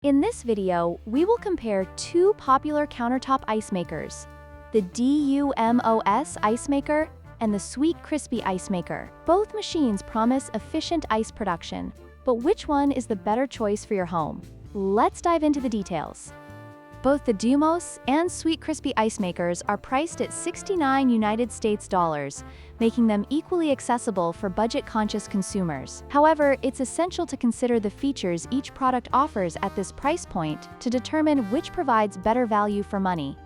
In this video, we will compare two popular countertop ice makers, the DUMOS ice maker and the Sweetcrispy ice maker. Both machines promise efficient ice production, but which one is the better choice for your home? Let's dive into the details. Both the DUMOS and Sweetcrispy ice makers are priced at $69 United States dollars, making them equally accessible for budget-conscious consumers. However, it's essential to consider the features each product offers at this price point to determine which provides better value for money.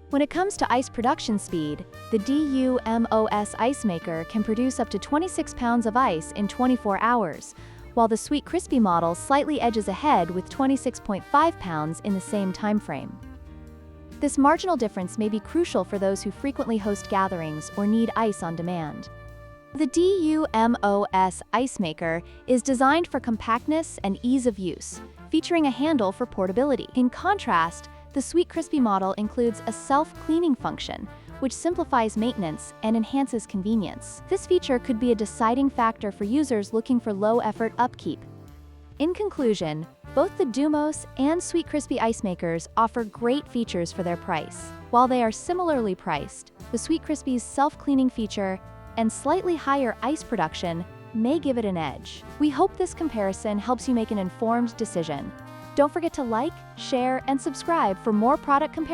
When it comes to ice production speed, the DUMOS ice maker can produce up to 26 pounds of ice in 24 hours, while the Sweetcrispy model slightly edges ahead with 26.5 pounds in the same timeframe. This marginal difference may be crucial for those who frequently host gatherings or need ice on demand. The DUMOS ice maker is designed for compactness and ease of use, featuring a handle for portability. In contrast, the Sweetcrispy model includes a self-cleaning function, which simplifies maintenance and enhances convenience. This feature could be a deciding factor for users looking for low-effort upkeep. In conclusion, both the DUMOS and Sweetcrispy ice makers offer great features for their price. While they are similarly priced, the Sweetcrispy's self-cleaning feature and slightly higher ice production may give it an edge. We hope this comparison helps you make an informed decision. Don't forget to like, share, and subscribe for more product comparisons.